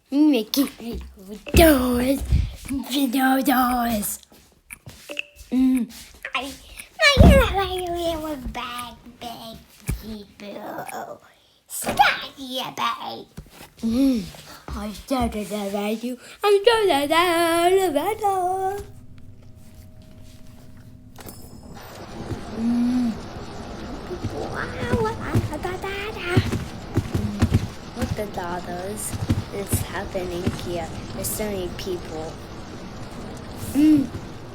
Making videos. I with big people. Study about. I started a radio. I started a radio. What the dollars is happening here? There's so many people.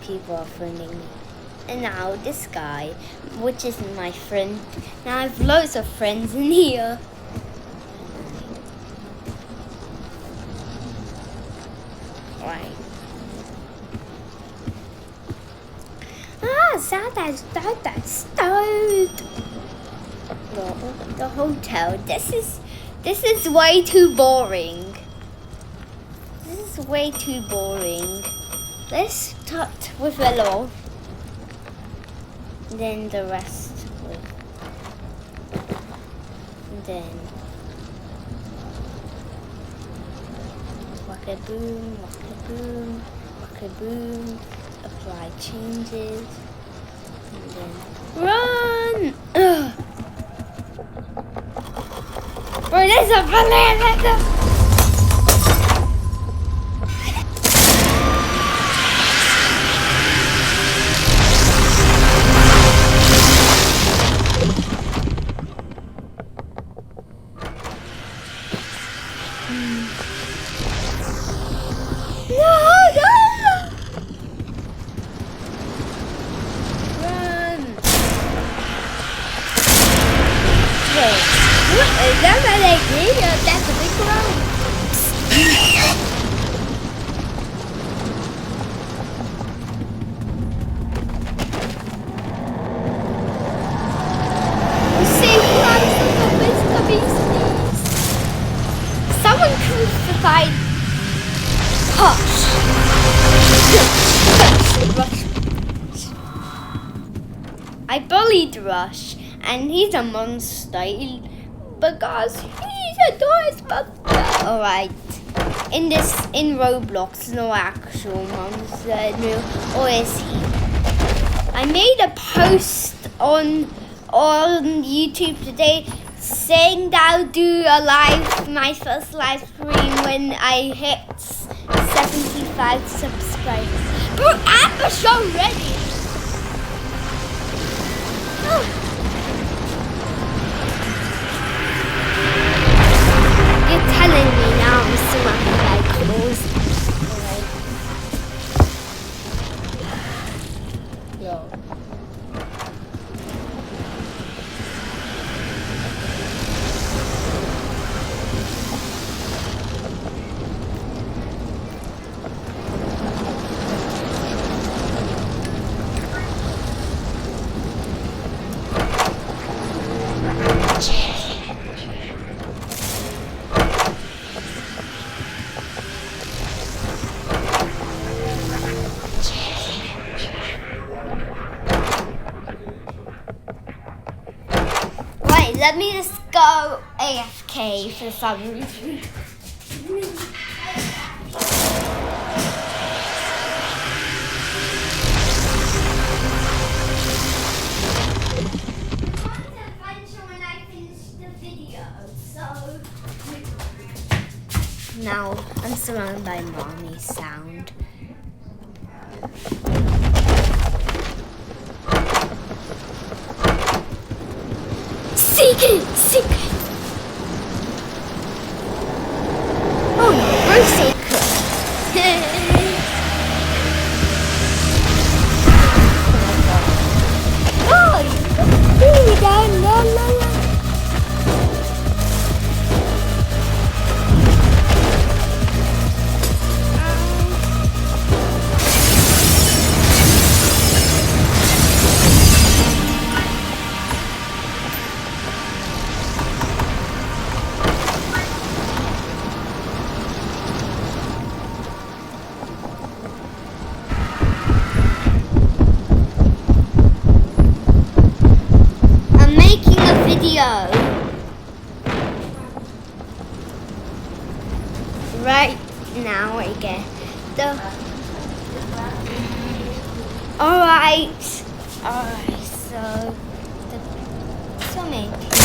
People are friending me. And now this guy, which is my friend. Now I have loads of friends in here. Right. That's the hotel. This is way too boring. This is way too boring. Let's start with Willow. Then the rest with. Then wackaboom, wackaboom, wackaboom. Apply changes. And then run! Ugh. Bro, there's a banana! That's a big road. Someone crucified Hush. I bullied Rush, and he's a monster because he's a toy monster. Alright. In Roblox, no actual monster, no, or is he? I made a post on YouTube today saying that I'll do my first live stream when I hit 75 subscribers. Bro, Amber Show ready. You're telling me now I'm surrounded by clothes. Yo. Let me just go AFK for some reason. Now I'm surrounded by mommy sound. Secret! Oh no, we're secret. Right now I get the. Alright, so so many people.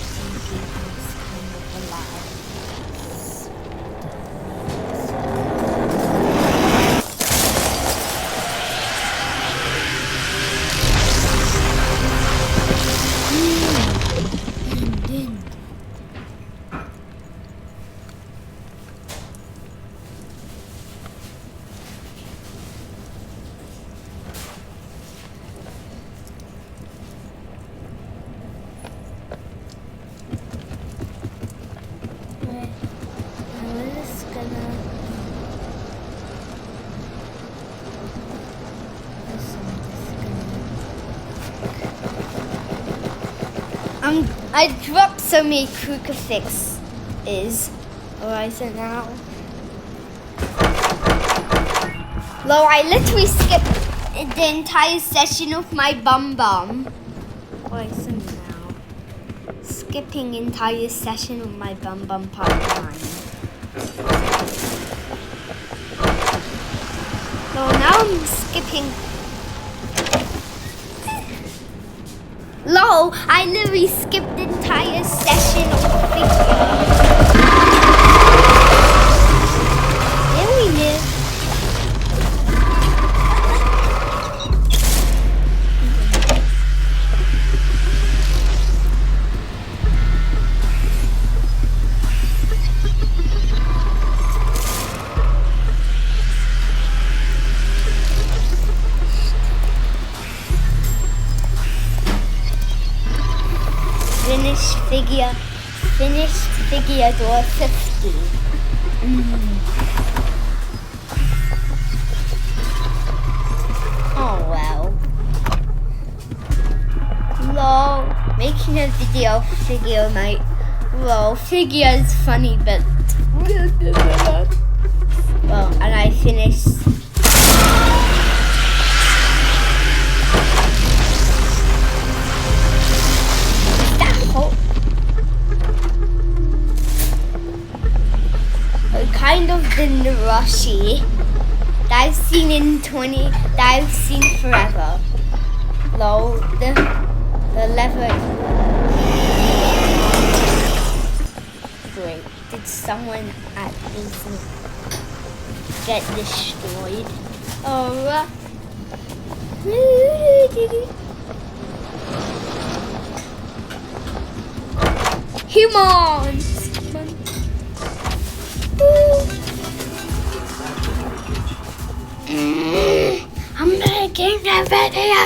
Some people's kind of alive. I dropped so many crucifixes. Alright, so now. Lo, I literally skipped the entire session of my bum bum. Alright, so now. Skipping entire session of my bum bum part 9. So now I'm skipping. Lol, I literally skipped the entire session of figure. There we live. Finished figure door 50. Oh well. Lol, making a video of figure night. Lol, figure is funny, but well, and I finished. Kind of the Rushy that I've seen that I've seen forever. Lol, the lever. Great. Did someone at least get destroyed? Oh. Humans. I'm making a video.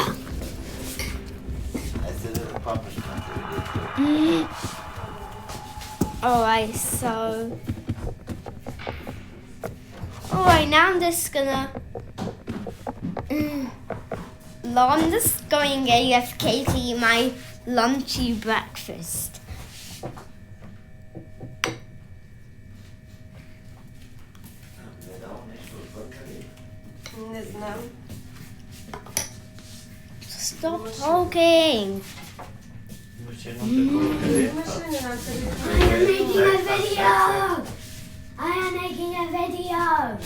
Alright, so. Alright, now I'm just gonna. I'm just going AFK to eat my lunchy breakfast. Stop talking. I am making a video.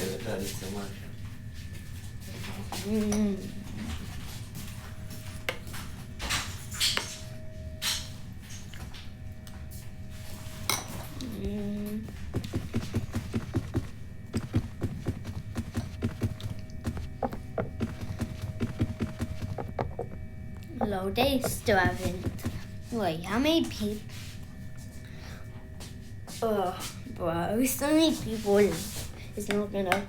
Hello, they still haven't. Wait, how many people? Bro, so many people. It's not gonna.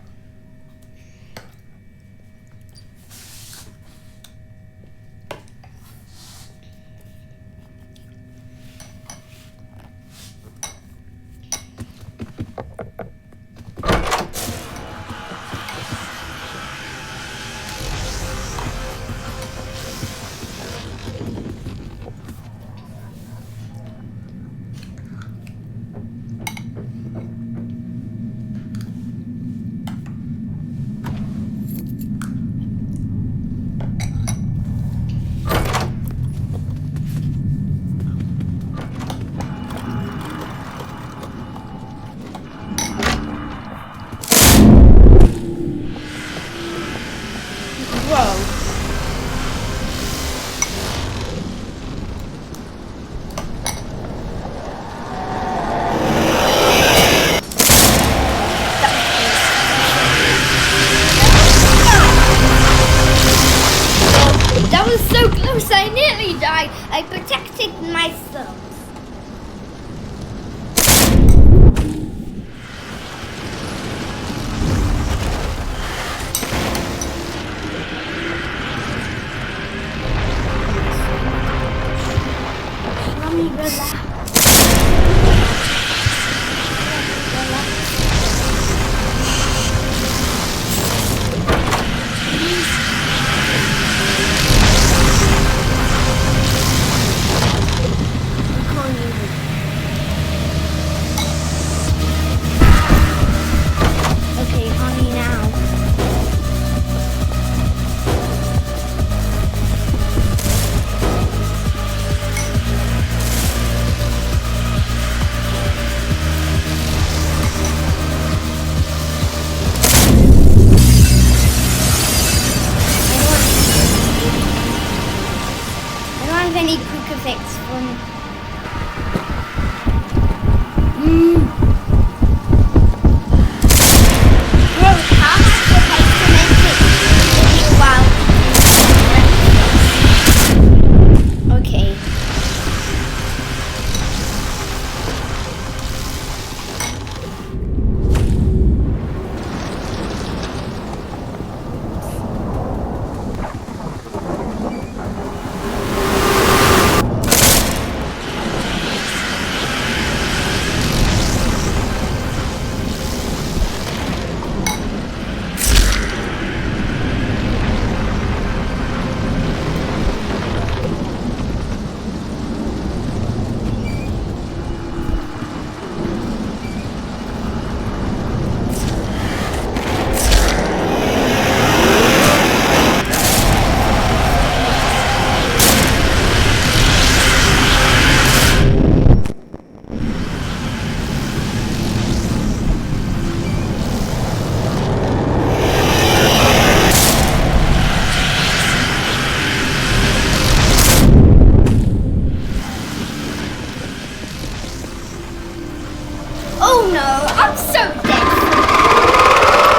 no, I'm so dead.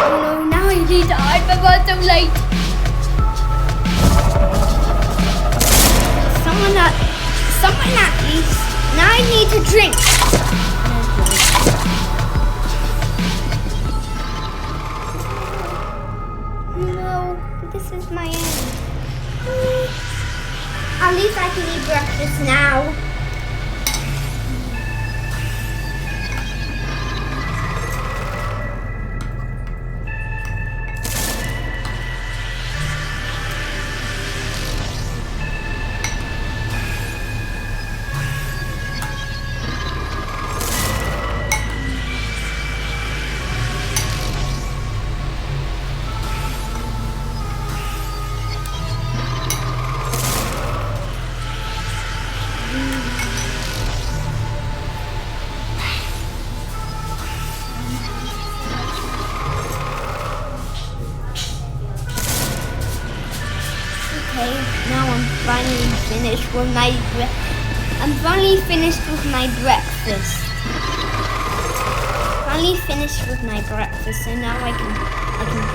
Oh no, now I need to hide, but I'm so late. Someone at least. Now I need to drink. No, this is my end. At least I can eat breakfast now. Okay, now I'm finally finished with my breakfast. Finally finished with my breakfast, so now I can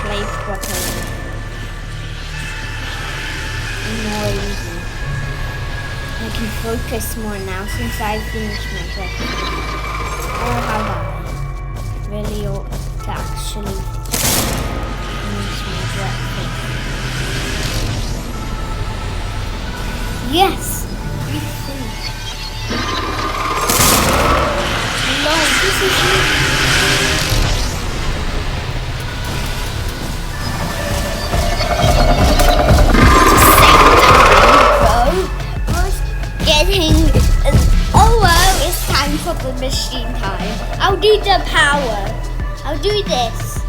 play properly. More easy. I can focus more now since I've finished my breakfast. Or have I really ought to actually finish my breakfast? Yes, we finished. Lord, this is me. Oh well, it's time for the machine time. I'll do the power. I'll do this.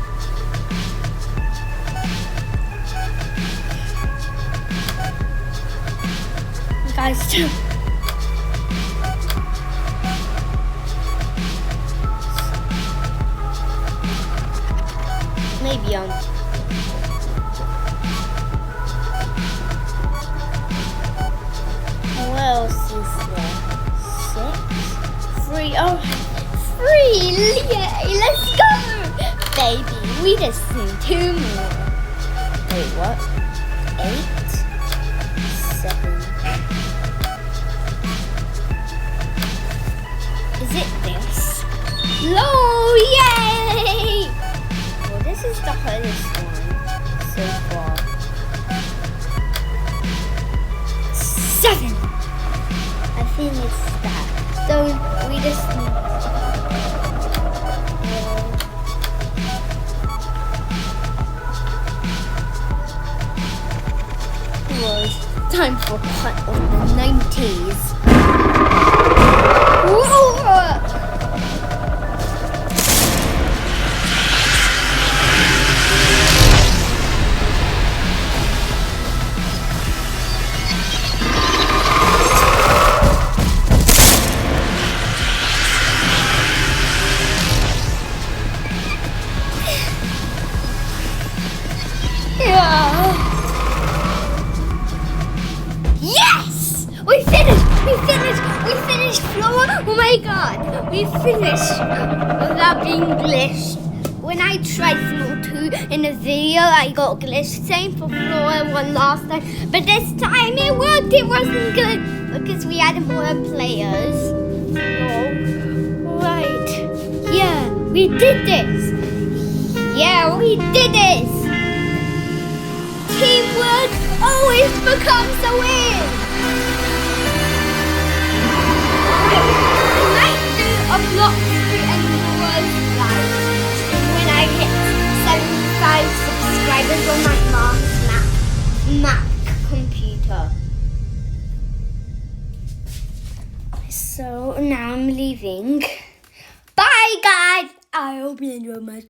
Guys, too. Maybe what else is there? 6, 3. Oh, 3! Yay! Let's go, baby. We just need 2 more. Wait, what? 8, 7. Is it this? No! Yay! Well, this is the hardest one so far. 7! I think it's that. So we just need... Well, time for cut on the 90s. Whoa! Yes! We finished floor. Oh my god, we finished without being glitched. When I tried floor 2 in the video, I got glitched. Same for floor 1 last time, but this time it worked. It wasn't good because we had more players. Oh, right. Yeah, we did this. Yeah, we did this. Teamwork always becomes a win. I might do a block and more live when I hit 75 subscribers on my mom's Mac computer. So now I'm leaving. Bye guys. I hope you enjoyed my